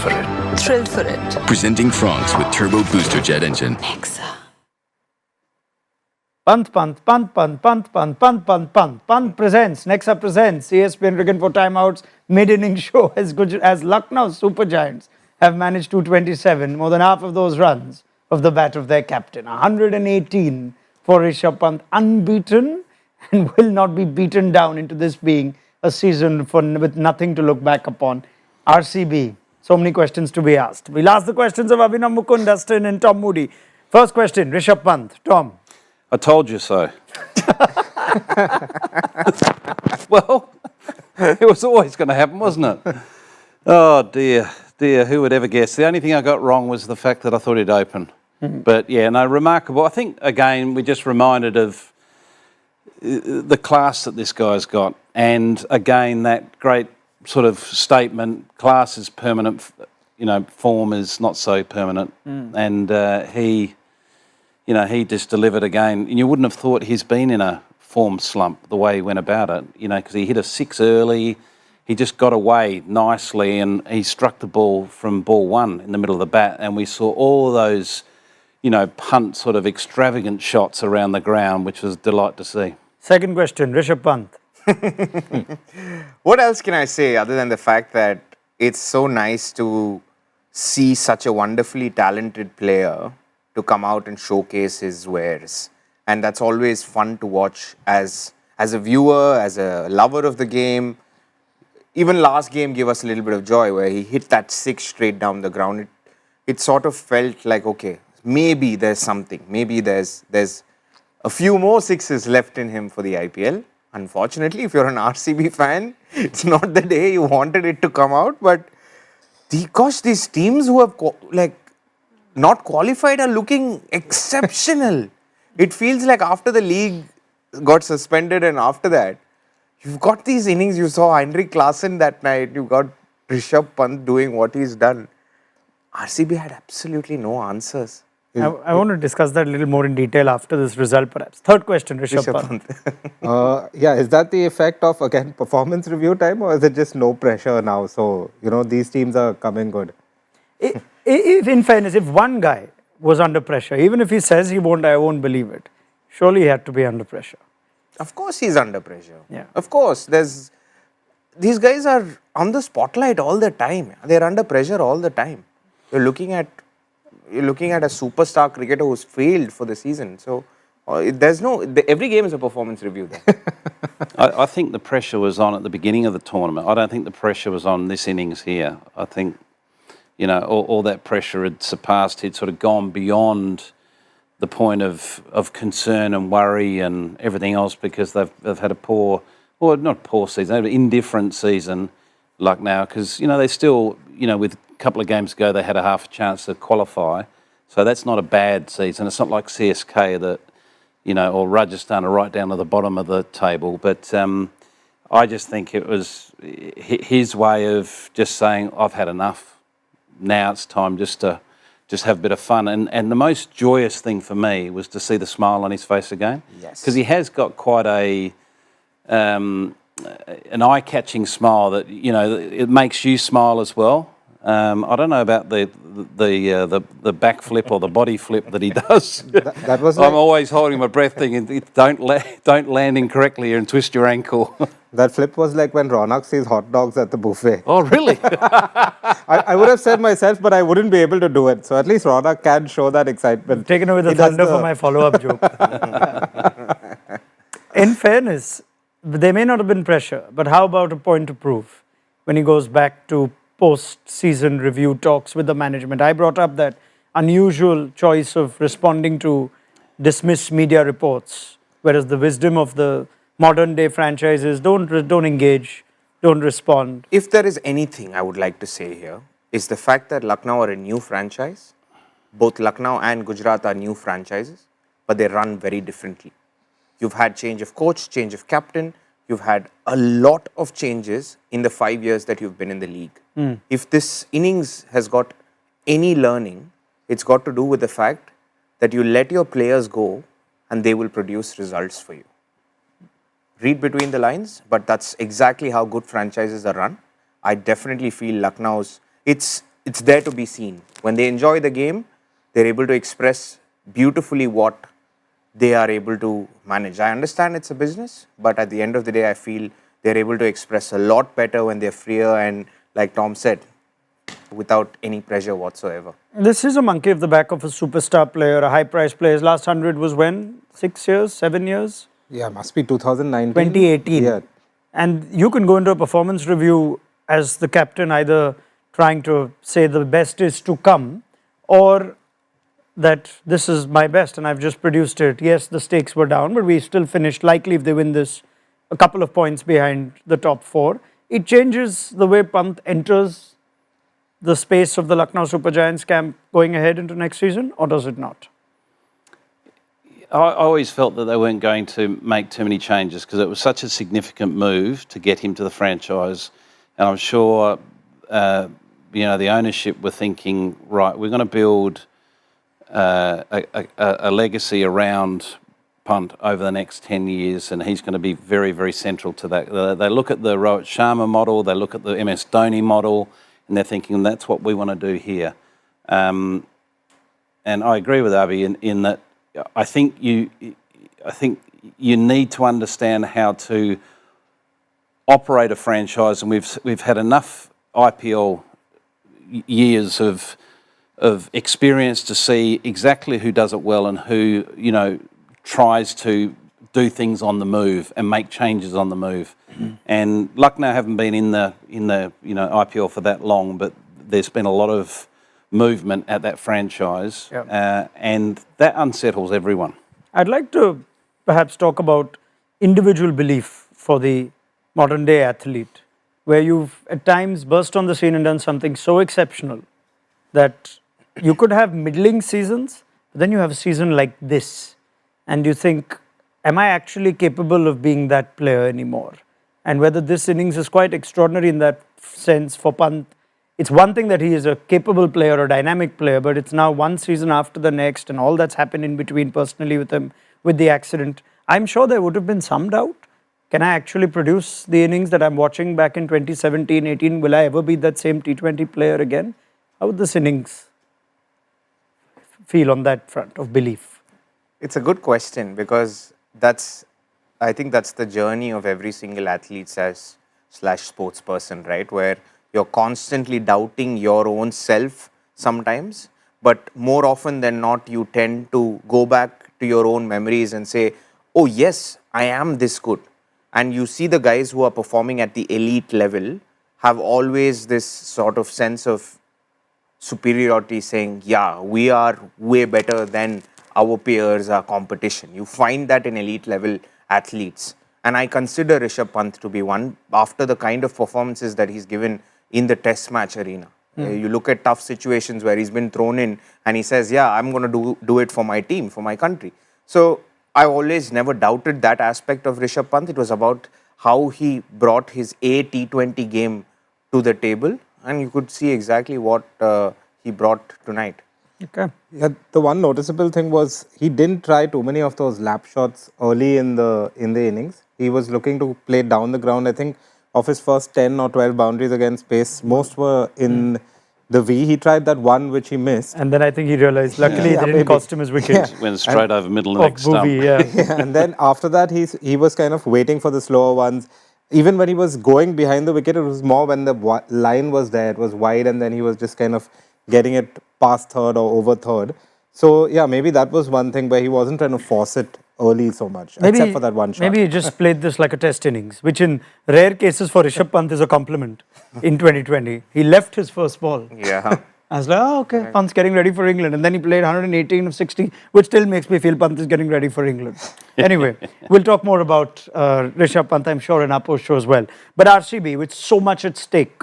for it. Thrilled for it. Presenting Franks with Turbo Booster Jet Engine. Nexa. Pant presents, Nexa presents ESPN Cricket for Timeouts mid-inning show as Lucknow Super Giants have managed 227, more than half of those runs of the bat of their captain. 118 for Rishabh Pant, unbeaten, and will not be beaten down into this being a season with nothing to look back upon. RCB, so many questions to be asked. We'll ask the questions of Abhinav, Mukund, Dustin and Tom Moody. First question, Rishabh Pant. Tom. I told you so. Well, it was always going to happen, wasn't it? Oh, dear, who would ever guess? The only thing I got wrong was the fact that I thought he'd open. But, yeah, no, remarkable. I think, again, we're just reminded of the class that this guy's got. And, again, that great sort of statement, class is permanent, form is not so permanent. And he just delivered again. And you wouldn't have thought he's been in a form slump the way he went about it, because he hit a 6 early. He just got away nicely and he struck the ball from ball one in the middle of the bat. And we saw all those, punt sort of extravagant shots around the ground, which was a delight to see. Second question, Rishabh Pant. What else can I say other than the fact that it's so nice to see such a wonderfully talented player to come out and showcase his wares. And that's always fun to watch as a viewer, as a lover of the game. Even last game gave us a little bit of joy where he hit that 6 straight down the ground. It sort of felt like, okay, maybe there's something. Maybe there's a few more 6s left in him for the IPL. Unfortunately, if you're an RCB fan, it's not the day you wanted it to come out. But gosh, these teams who have not qualified are looking exceptional. It feels like after the league got suspended and after that, you've got these innings. You saw Heinrich Klaasen that night. You got Rishabh Pant doing what he's done. RCB had absolutely no answers. I want to discuss that a little more in detail after this result perhaps. Third question, Rishabh Pant. Yeah, is that the effect of, again, performance review time, or is it just no pressure now? So, these teams are coming good. If, in fairness, if one guy was under pressure, even if he says he won't, I won't believe it. Surely he had to be under pressure. Of course he's under pressure. Yeah. Of course. These guys are on the spotlight all the time. They're under pressure all the time. You're looking at a superstar cricketer who's failed for the season. So every game is a performance review there. I think the pressure was on at the beginning of the tournament. I don't think the pressure was on this innings here. I think, all that pressure had surpassed. He'd sort of gone beyond the point of concern and worry and everything else because they've had a not poor season, indifferent season, Lucknow, because, they still, with a couple of games ago, they had a half a chance to qualify. So that's not a bad season. It's not like CSK that, or Rajasthan are right down to the bottom of the table. But I just think it was his way of just saying, I've had enough. Now it's time just to have a bit of fun. And the most joyous thing for me was to see the smile on his face again. Yes. Because he has got quite an eye-catching smile that, it makes you smile as well. I don't know about the backflip or the body flip that he does. That was I'm always holding my breath thinking, don't land incorrectly and twist your ankle. That flip was like when Raunak sees hot dogs at the buffet. Oh, really? I would have said myself, but I wouldn't be able to do it. So at least Raunak can show that excitement. Taken away the thunder for my follow-up joke. In fairness, there may not have been pressure, but how about a point to prove when he goes back to post-season review talks with the management? I brought up that unusual choice of responding to dismissed media reports, whereas the wisdom of the modern-day franchises don't engage, don't respond. If there is anything I would like to say here, is the fact that Lucknow are a new franchise. Both Lucknow and Gujarat are new franchises, but they run very differently. You've had change of coach, change of captain. You've had a lot of changes in the 5 years that you've been in the league. If this innings has got any learning, it's got to do with the fact that you let your players go and they will produce results for you. Read between the lines, but that's exactly how good franchises are run. I definitely feel Lucknow's, it's it's there to be seen. When they enjoy the game, they're able to express beautifully what they are able to manage. I understand it's a business, but at the end of the day, I feel they're able to express a lot better when they're freer and, like Tom said, without any pressure whatsoever. This is a monkey of the back of a superstar player, a high-priced player. His last 100 was when? 6 years, 7 years? Yeah, must be 2019. 2018. Yeah. And you can go into a performance review as the captain either trying to say the best is to come or that this is my best and I've just produced it. Yes, the stakes were down, but we still finished likely if they win this a couple of points behind the top 4. It changes the way Pant enters the space of the Lucknow Super Giants camp going ahead into next season, or does it not? I always felt that they weren't going to make too many changes because it was such a significant move to get him to the franchise. And I'm sure, the ownership were thinking, right, we're going to build a legacy around Pant over the next 10 years, and he's going to be very, very central to that. They look at the Rohit Sharma model, they look at the MS Dhoni model, and they're thinking that's what we want to do here. And I agree with Abhi in that I think you need to understand how to operate a franchise, and we've had enough IPL years of experience to see exactly who does it well and who tries to do things on the move and make changes on the move. And Lucknow haven't been in the IPL for that long, but there's been a lot of movement at that franchise, and that unsettles everyone. I'd like to perhaps talk about individual belief for the modern day athlete, where you've at times burst on the scene and done something so exceptional that you could have middling seasons, but then you have a season like this, and you think, am I actually capable of being that player anymore? And whether this innings is quite extraordinary in that sense for Pant. It's one thing that he is a capable player or dynamic player, but it's now one season after the next and all that's happened in between personally with him, with the accident. I'm sure there would have been some doubt. Can I actually produce the innings that I'm watching back in 2017-18? Will I ever be that same T20 player again? How would this innings feel on that front of belief? It's a good question because I think that's the journey of every single athlete slash sports person, right? Where you're constantly doubting your own self sometimes, but more often than not, you tend to go back to your own memories and say, oh yes, I am this good. And you see the guys who are performing at the elite level have always this sort of sense of superiority saying, yeah, we are way better than our peers, our competition. You find that in elite level athletes. And I consider Rishabh Pant to be one after the kind of performances that he's given in the test match arena. You look at tough situations where he's been thrown in and he says, yeah, I'm going to do it for my team, for my country. So I always never doubted that aspect of Rishabh Pant. It was about how he brought his T20 game to the table, and you could see exactly what he brought tonight. Okay. Yeah, the one noticeable thing was he didn't try too many of those lap shots early in the innings. He was looking to play down the ground. I think of his first 10 or 12 boundaries against pace, most were in the V. He tried that one which he missed. And then I think he realized, luckily it didn't cost him his wicket. Went straight over middle of the next stump. Yeah, and then after that, he was kind of waiting for the slower ones. Even when he was going behind the wicket, it was more when the line was there, it was wide, and then he was just kind of getting it past third or over third. So yeah, maybe that was one thing where he wasn't trying to force it early so much, except for that one shot. Maybe he just played this like a test innings, which in rare cases for Rishabh Pant is a compliment in 2020. He left his first ball. Yeah. I was like, oh, okay, Pant's getting ready for England. And then he played 118 of 60, which still makes me feel Pant is getting ready for England. Anyway, we'll talk more about Rishabh Pant, I'm sure, in our post show as well. But RCB, with so much at stake,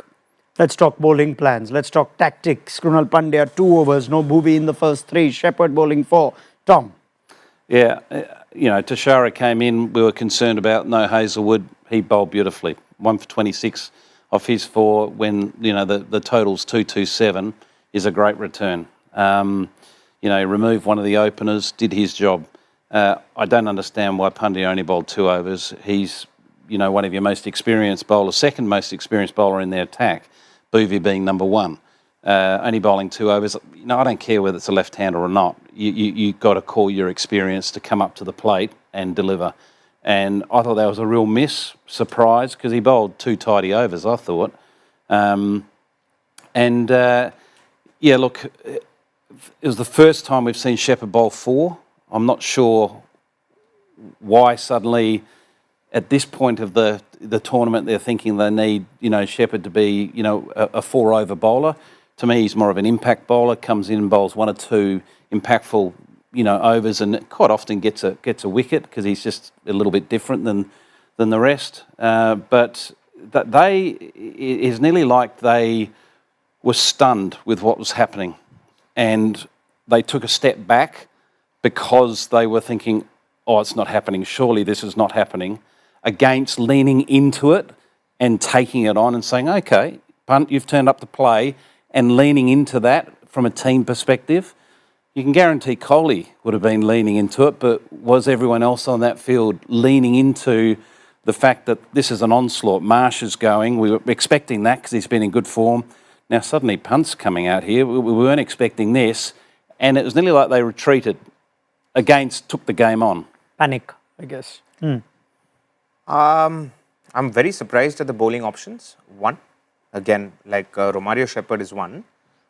let's talk bowling plans. Let's talk tactics. Krunal Pandya, 2 overs, no Bhuvi in the first 3, Shepherd bowling 4. Tom. Yeah, Tashara came in, we were concerned about no Hazelwood. He bowled beautifully. 1 for 26 off his 4 when, the total's 227 is a great return. Removed one of the openers, did his job. I don't understand why Pandya only bowled 2 overs. He's, one of your most experienced bowlers, second most experienced bowler in their attack, Bhuvi being number 1. only bowling 2 overs. I don't care whether it's a left-hander or not. You got to call your experience to come up to the plate and deliver. And I thought that was a real surprise, because he bowled 2 tidy overs, I thought. Look, it was the first time we've seen Shepherd bowl 4. I'm not sure why suddenly, at this point of the tournament, they're thinking they need, Shepherd to be, a 4-over bowler. To me, he's more of an impact bowler, comes in and bowls 1 or 2 impactful, overs, and quite often gets a wicket, because he's just a little bit different than the rest. But it's nearly like they were stunned with what was happening, and they took a step back because they were thinking, oh, it's not happening, surely this is not happening, against leaning into it and taking it on and saying, okay, Punt, you've turned up to play, and leaning into that from a team perspective. You can guarantee Kohli would have been leaning into it, but was everyone else on that field leaning into the fact that this is an onslaught? Marsh is going. We were expecting that because he's been in good form. Now suddenly Punt's coming out here. We weren't expecting this, and it was nearly like they retreated took the game on. Panic, I guess. I'm very surprised at the bowling options. One, again, like Romario Shepherd is one,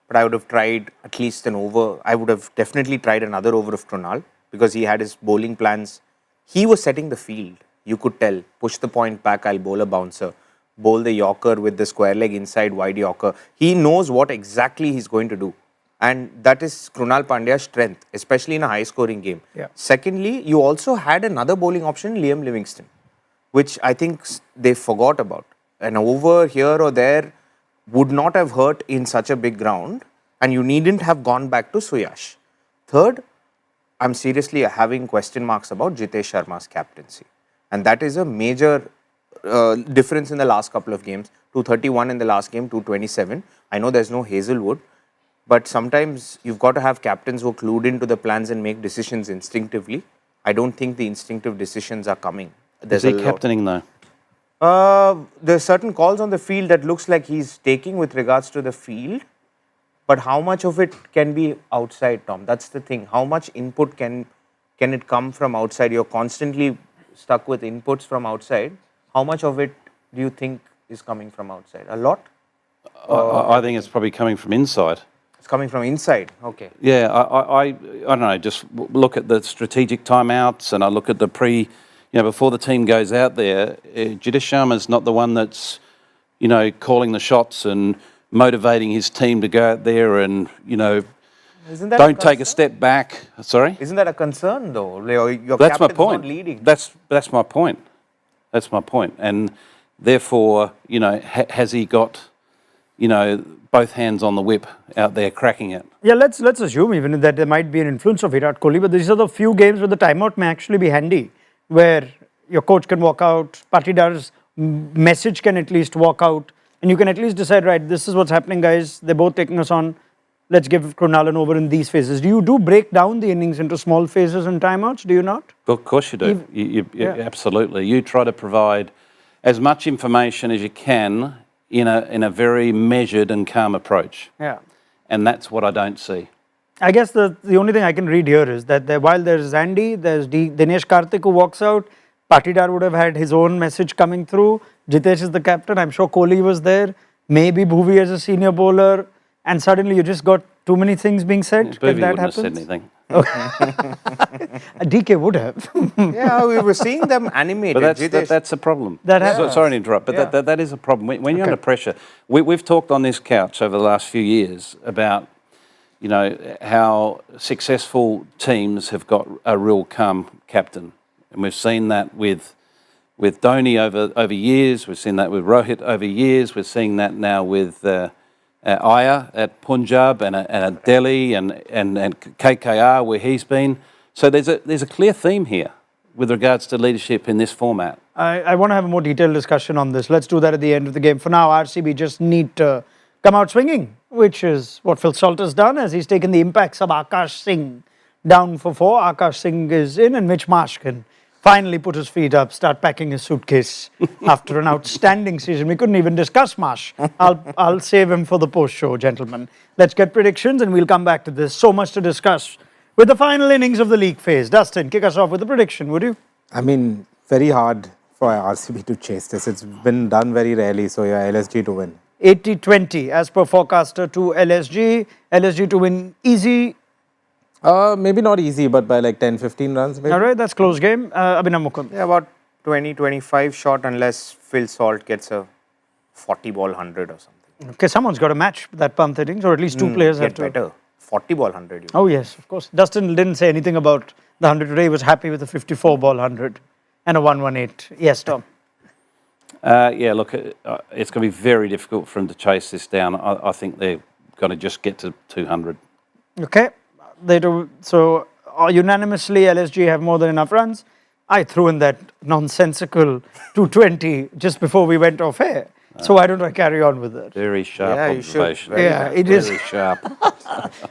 but I would have tried at least an over. I would have definitely tried another over of Krunal, because he had his bowling plans. He was setting the field. You could tell, push the point back, I'll bowl a bouncer, bowl the Yorker with the square leg inside, wide Yorker. He knows what exactly he's going to do. And that is Krunal Pandya's strength, especially in a high-scoring game. Yeah. Secondly, you also had another bowling option, Liam Livingstone, which I think they forgot about. An over here or there would not have hurt in such a big ground, and you needn't have gone back to Suyash. Third, I'm seriously having question marks about Jitesh Sharma's captaincy. And that is a major difference in the last couple of games. 231 in the last game, 227. I know there's no Hazelwood, but sometimes you've got to have captains who are clued into the plans and make decisions instinctively. I don't think the instinctive decisions are coming. Is he captaining though? There's certain calls on the field that looks like he's taking with regards to the field, but how much of it can be outside, Tom? That's the thing. How much input can it come from outside? You're constantly stuck with inputs from outside. How much of it do you think is coming from outside? A lot? I think it's probably coming from inside. It's coming from inside. Okay. Yeah, I don't know. Just look at the strategic timeouts, and I look at the before the team goes out there. Jitesh Sharma's not the one that's, calling the shots and motivating his team to go out there and, don't take a step back. Sorry? Isn't that a concern though? Your That's my captain's point. not leading. That's my point. That's my point. And therefore, has he got, both hands on the whip out there cracking it? Yeah, let's assume even that there might be an influence of Virat Kohli, but these are the few games where the timeout may actually be handy, where your coach can walk out, Patidar's message can at least walk out, and you can at least decide, right, this is what's happening, guys. They're both taking us on. Let's give Krunal an over in these phases. Do you break down the innings into small phases and timeouts? Do you not? Well, of course you do. Yeah. Absolutely. You try to provide as much information as you can in a very measured and calm approach. Yeah. And that's what I don't see. I guess the only thing I can read here is that while there's Andy, there's Dinesh Karthik who walks out, Patidar would have had his own message coming through. Jitesh is the captain. I'm sure Kohli was there. Maybe Bhuvi as a senior bowler. And suddenly you just got too many things being said. Bhuvi that wouldn't have said anything. DK would have. Yeah, we were seeing them animated. But that's a problem. That happens. Sorry to interrupt, but that is a problem. When you're under pressure, we've talked on this couch over the last few years about, how successful teams have got a real calm captain. And we've seen that with Dhoni over years. We've seen that with Rohit over years. We're seeing that now with Iyer at Punjab and at Delhi and KKR where he's been. So there's a clear theme here with regards to leadership in this format. I want to have a more detailed discussion on this. Let's do that at the end of the game. For now, RCB just need to come out swinging, which is what Phil Salt has done as he's taken the impacts of Akash Singh down for 4. Akash Singh is in and Mitch Marsh can finally put his feet up, start packing his suitcase after an outstanding season. We couldn't even discuss Marsh. I'll save him for the post-show, gentlemen. Let's get predictions and we'll come back to this. So much to discuss with the final innings of the league phase. Dustin, kick us off with a prediction, would you? I mean, very hard for RCB to chase this. It's been done very rarely, so yeah, LSG to win. 80-20 as per forecaster to LSG. LSG to win easy. Maybe not easy, but by like 10-15 runs maybe. All right, that's close game. Abhinav, Mukund. Yeah, about 20-25 shot unless Phil Salt gets a 40-ball 100 or something. Okay, someone's got to match that Pant innings, or at least two players have Get to. better. 40-ball 100. Oh, yes, of course. Dustin didn't say anything about the 100 today. He was happy with the 54-ball 100 and a 118. Yes, Tom. Yeah, look, it's going to be very difficult for them to chase this down. I think they're going to just get to 200. Okay. They do. So, unanimously, LSG have more than enough runs. I threw in that nonsensical 220 just before we went off air. So why don't I carry on with that? Very sharp Yeah, you should. observation. Yeah, it is. Very sharp.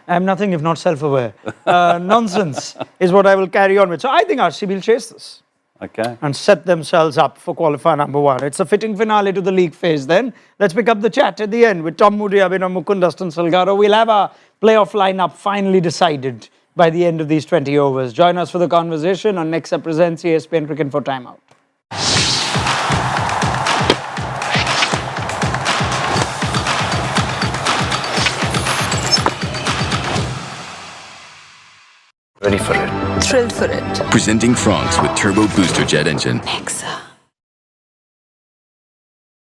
I'm nothing if not self-aware. Nonsense is what I will carry on with. So I think RCB will chase this Okay. and set themselves up for qualifier number one. It's a fitting finale to the league phase then. Let's pick up the chat at the end with Tom Moody, Abhinav, Mukund, Dustin, Silgardo. We'll have our playoff lineup finally decided by the end of these 20 overs. Join us for the conversation on Next Up Presents ESPN Cricket for Timeout. Ready for it. Thrill for it. Presenting France with Turbo Booster Jet Engine. Nexa.